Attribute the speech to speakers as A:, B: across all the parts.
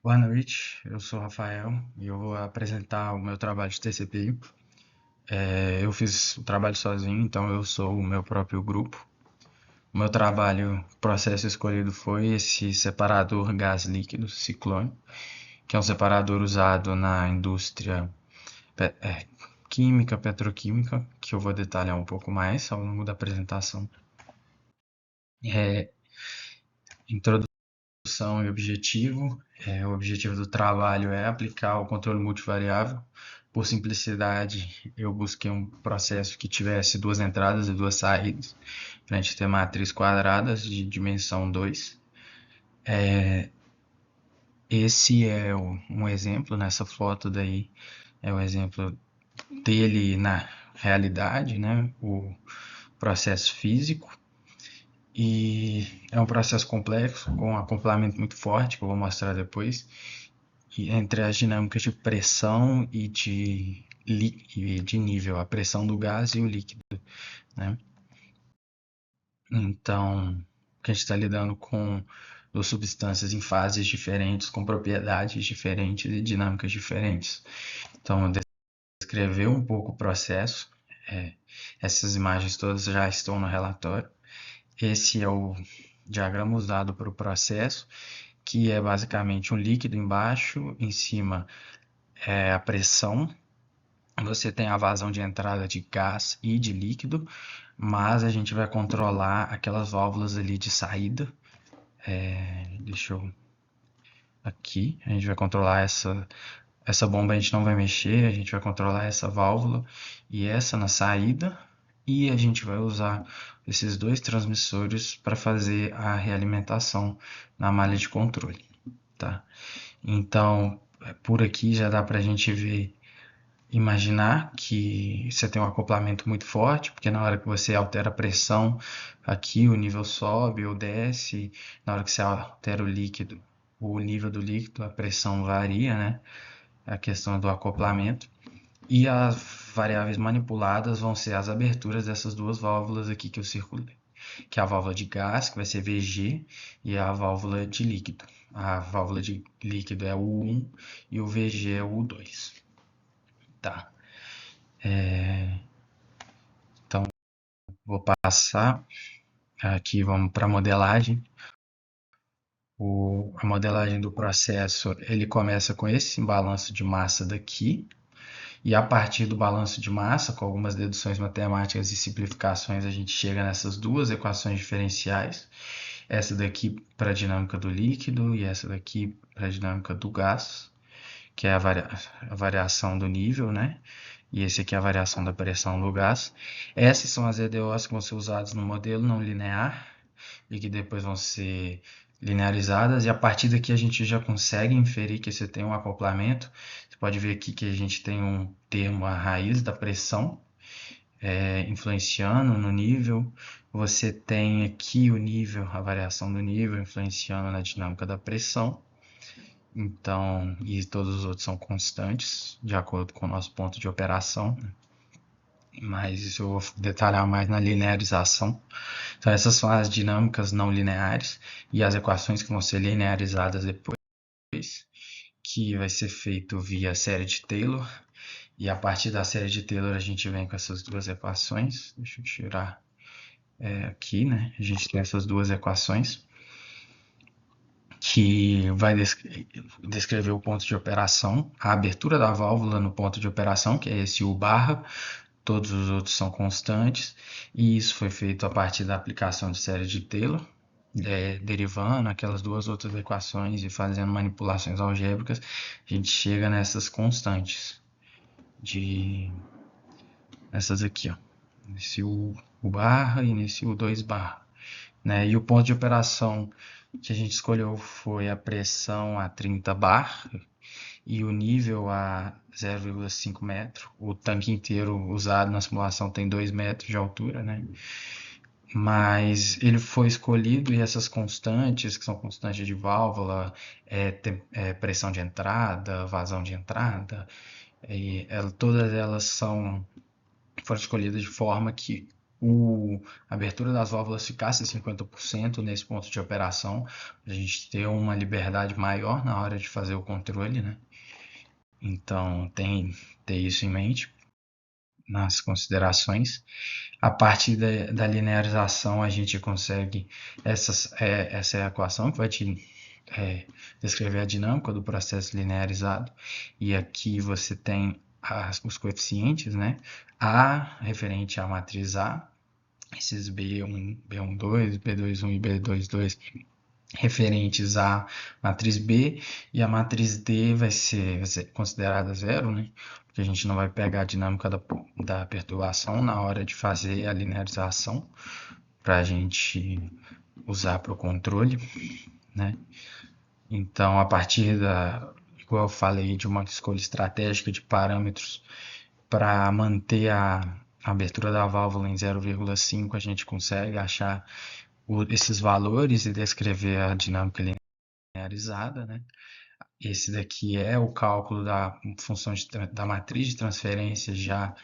A: Boa noite, eu sou o Rafael e eu vou apresentar o meu trabalho de TCP. Eu fiz o trabalho sozinho, então eu sou o meu próprio grupo. O meu trabalho, o processo escolhido foi esse separador gás líquido ciclone, que é um separador usado na indústria pe- é, química, petroquímica, que eu vou detalhar um pouco mais ao longo da apresentação. É, Introdução e objetivo. O objetivo do trabalho é aplicar o controle multivariável. Por simplicidade, eu busquei um processo que tivesse duas entradas e duas saídas, para a gente ter matriz quadradas de dimensão 2. Esse é um exemplo, nessa foto daí é o exemplo dele na realidade, né? O processo físico. E é um processo complexo, com um acoplamento muito forte, que eu vou mostrar depois, e entre as dinâmicas de pressão e de nível, a pressão do gás e o líquido, né? Então, que a gente está lidando com duas substâncias em fases diferentes, com propriedades diferentes e dinâmicas diferentes. Então, descrever um pouco o processo. é, Essas imagens todas já estão no relatório. Esse é o diagrama usado para o processo, que é basicamente um líquido embaixo, em cima é a pressão. Você tem a vazão de entrada de gás e de líquido, mas a gente vai controlar aquelas válvulas ali de saída. Deixa eu aqui, a gente vai controlar essa bomba, a gente não vai mexer, a gente vai controlar essa válvula e essa na saída, e a gente vai usar esses dois transmissores para fazer a realimentação na malha de controle, tá? Então, por aqui já dá para a gente ver, imaginar que você tem um acoplamento muito forte, porque na hora que você altera a pressão, aqui o nível sobe ou desce, na hora que você altera o líquido, o nível do líquido, a pressão varia, né? A questão do acoplamento. E as variáveis manipuladas vão ser as aberturas dessas duas válvulas aqui que eu circulei, que é a válvula de gás, que vai ser VG, e a válvula de líquido. A válvula de líquido é o U1 e o VG é o U2. Tá. Então, vou passar aqui, vamos para a modelagem. A modelagem do processo, ele começa com esse balanço de massa daqui, e a partir do balanço de massa, com algumas deduções matemáticas e simplificações, a gente chega nessas duas equações diferenciais. Essa daqui para a dinâmica do líquido e essa daqui para a dinâmica do gás, que é a variação do nível, né? E esse aqui é a variação da pressão do gás. Essas são as EDOs que vão ser usadas no modelo não linear e que depois vão ser linearizadas, e a partir daqui a gente já consegue inferir que você tem um acoplamento. Você pode ver aqui que a gente tem um termo, a raiz da pressão, influenciando no nível. Você tem aqui o nível, a variação do nível influenciando na dinâmica da pressão. Então, e todos os outros são constantes, de acordo com o nosso ponto de operação, mas isso eu vou detalhar mais na linearização. Então, essas são as dinâmicas não lineares e as equações que vão ser linearizadas depois, que vai ser feito via série de Taylor. E a partir da série de Taylor a gente vem com essas duas equações. Deixa eu tirar aqui, né? A gente tem essas duas equações que vai descrever o ponto de operação, a abertura da válvula no ponto de operação, que é esse U barra, todos os outros são constantes, e isso foi feito a partir da aplicação de série de Taylor, derivando aquelas duas outras equações e fazendo manipulações algébricas, a gente chega nessas constantes, nessas aqui, ó, nesse U barra e nesse U2 barra. Né? E o ponto de operação que a gente escolheu foi a pressão a 30 bar e o nível a 0,5 metro. O tanque inteiro usado na simulação tem 2 metros de altura, né? Mas ele foi escolhido e essas constantes, que são constantes de válvula, pressão de entrada, vazão de entrada, todas elas foram escolhidas de forma que a abertura das válvulas ficasse em 50% nesse ponto de operação, para a gente ter uma liberdade maior na hora de fazer o controle, né? Então, tem ter isso em mente nas considerações. A partir da linearização, a gente consegue essa é a equação que vai te descrever a dinâmica do processo linearizado. E aqui você tem os coeficientes, né? A referente à matriz A, esses B1, B12, B21 e B22 referentes à matriz B, e a matriz D vai ser considerada zero, né? Porque a gente não vai pegar a dinâmica da perturbação na hora de fazer a linearização para a gente usar para o controle, né? Então, a partir igual eu falei, de uma escolha estratégica de parâmetros para manter a abertura da válvula em 0,5, a gente consegue achar esses valores e descrever a dinâmica linearizada, né? Esse daqui é o cálculo da função da matriz de transferência já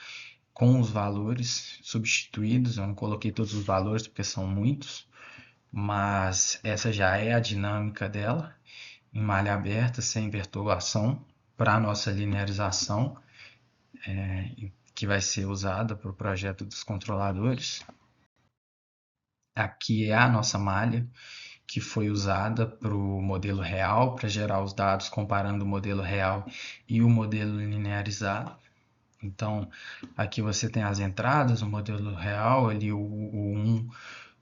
A: com os valores substituídos. Eu não coloquei todos os valores porque são muitos, mas essa já é a dinâmica dela em malha aberta, sem perturbação, para a nossa linearização, que vai ser usada para o projeto dos controladores. Aqui é a nossa malha, que foi usada para o modelo real, para gerar os dados comparando o modelo real e o modelo linearizado. Então, aqui você tem as entradas, o modelo real, ali o 1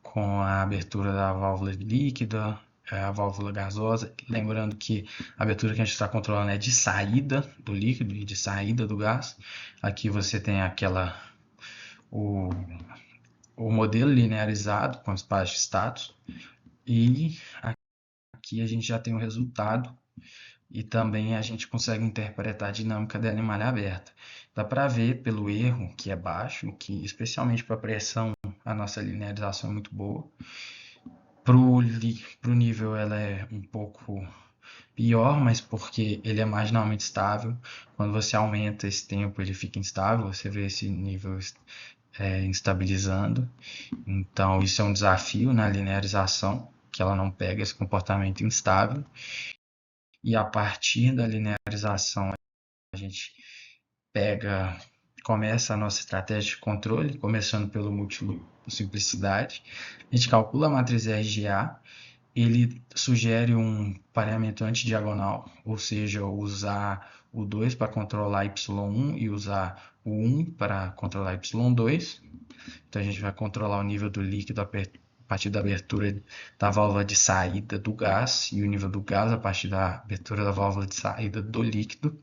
A: com a abertura da válvula líquida, a válvula gasosa. Lembrando que a abertura que a gente está controlando é de saída do líquido e de saída do gás. Aqui você tem o modelo linearizado com espaço de status, e aqui a gente já tem o resultado e também a gente consegue interpretar a dinâmica dela em malha aberta. Dá para ver pelo erro, que é baixo, que especialmente para pressão a nossa linearização é muito boa. Para o nível ela é um pouco pior, mas porque ele é marginalmente estável. Quando você aumenta esse tempo, ele fica instável, você vê esse nível instabilizando. Então, isso é um desafio na linearização, que ela não pega esse comportamento instável. E a partir da linearização, a gente começa a nossa estratégia de controle, começando pelo multiloop, por simplicidade. A gente calcula a matriz RGA, ele sugere um pareamento antidiagonal, ou seja, usar o 2 para controlar Y1 e usar o 1 para controlar Y2. Então a gente vai controlar o nível do líquido a partir da abertura da válvula de saída do gás e o nível do gás a partir da abertura da válvula de saída do líquido.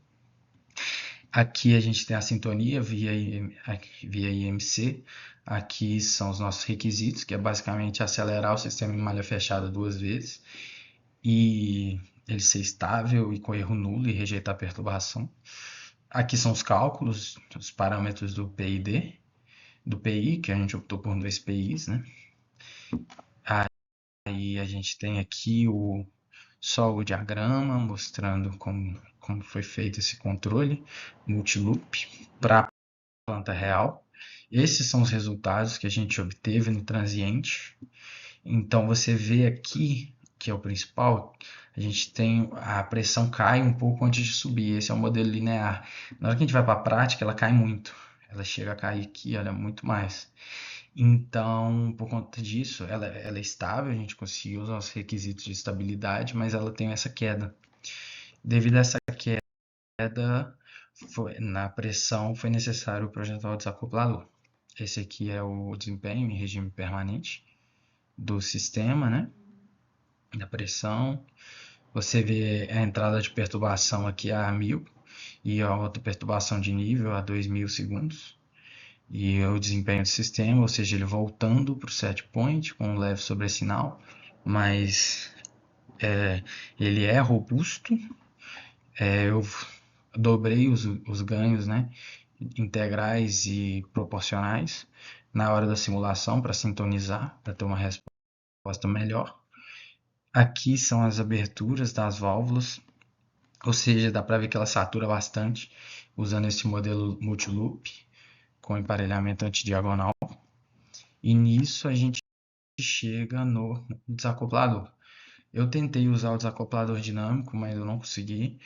A: Aqui a gente tem a sintonia via IMC. Aqui são os nossos requisitos, que é basicamente acelerar o sistema em malha fechada 2 vezes e ele ser estável e com erro nulo e rejeitar a perturbação. Aqui são os cálculos, os parâmetros do PID, do PI, que a gente optou por 2 PIs, né? Aí a gente tem aqui só o diagrama mostrando como foi feito esse controle multiloop para a planta real. Esses são os resultados que a gente obteve no transiente. Então você vê aqui, que é o principal, a gente tem a pressão cai um pouco antes de subir. Esse é o modelo linear. Na hora que a gente vai para a prática, ela cai muito. Ela chega a cair aqui, olha, muito mais. Então, por conta disso, ela é estável, a gente conseguiu usar os requisitos de estabilidade, mas ela tem essa queda. Devido a essa queda, na pressão, foi necessário projetar o desacoplador. Esse aqui é o desempenho em regime permanente do sistema, né? Da pressão. Você vê a entrada de perturbação aqui a 1000 e a outra perturbação de nível a 2000 segundos. E o desempenho do sistema, ou seja, ele voltando para o set point com um leve sobressinal, mas ele é robusto. Eu dobrei os ganhos, né, integrais e proporcionais na hora da simulação para sintonizar, para ter uma resposta melhor. Aqui são as aberturas das válvulas, ou seja, dá para ver que ela satura bastante usando esse modelo multiloop com emparelhamento antidiagonal. E nisso a gente chega no desacoplador. Eu tentei usar o desacoplador dinâmico, mas eu não consegui,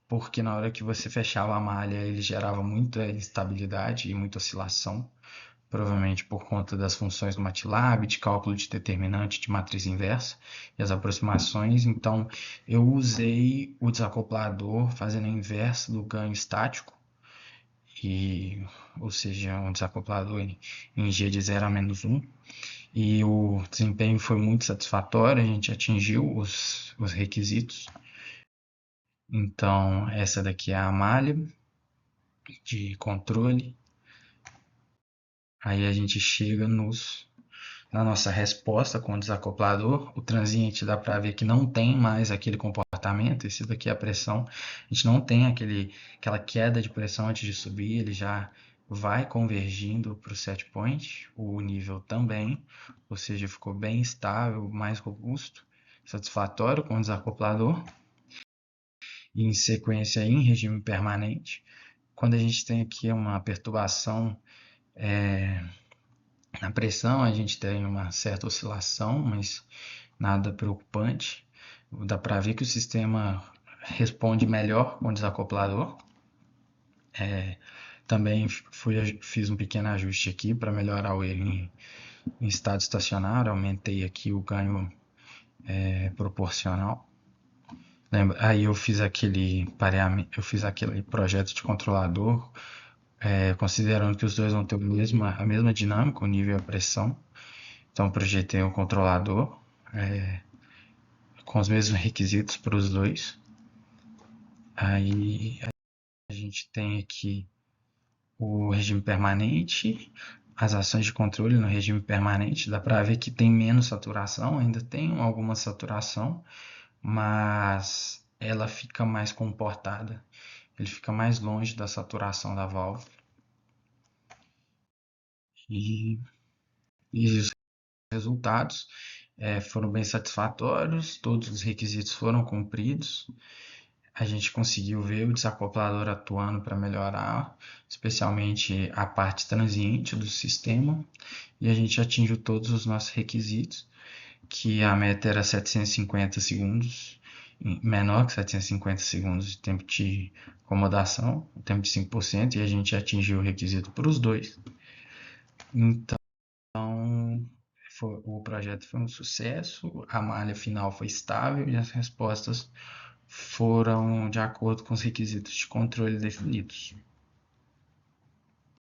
A: porque na hora que você fechava a malha, ele gerava muita instabilidade e muita oscilação, provavelmente por conta das funções do MATLAB, de cálculo de determinante de matriz inversa e as aproximações. Então, eu usei o desacoplador fazendo a inversa do ganho estático, e, ou seja, um desacoplador em G de 0 a -1. E o desempenho foi muito satisfatório, a gente atingiu os requisitos. Então, essa daqui é a malha de controle. Aí a gente chega na nossa resposta com o desacoplador. O transiente dá para ver que não tem mais aquele comportamento. Esse daqui é a pressão. A gente não tem aquela queda de pressão antes de subir, ele já vai convergindo para o set point. O nível também, ou seja, ficou bem estável, mais robusto, satisfatório com o desacoplador. E em sequência, em regime permanente, quando a gente tem aqui uma perturbação na pressão, a gente tem uma certa oscilação, mas nada preocupante. Dá para ver que o sistema responde melhor com o desacoplador. Também fiz um pequeno ajuste aqui para melhorar ele em estado estacionário, aumentei aqui o ganho proporcional. Aí eu fiz aquele pareamento, eu fiz aquele projeto de controlador, considerando que os dois vão ter a mesma dinâmica, o nível e a pressão. Então projetei um controlador com os mesmos requisitos para os dois. Aí a gente tem aqui o regime permanente, as ações de controle no regime permanente. Dá para ver que tem menos saturação, ainda tem alguma saturação, mas ela fica mais comportada. Ele fica mais longe da saturação da válvula. E, e os resultados foram bem satisfatórios, todos os requisitos foram cumpridos. A gente conseguiu ver o desacoplador atuando para melhorar, especialmente a parte transiente do sistema, e a gente atingiu todos os nossos requisitos, que a meta era 750 segundos, menor que 750 segundos de tempo de acomodação, o tempo de 5%, e a gente atingiu o requisito para os dois. Então, o projeto foi um sucesso, a malha final foi estável e as respostas foram de acordo com os requisitos de controle definidos.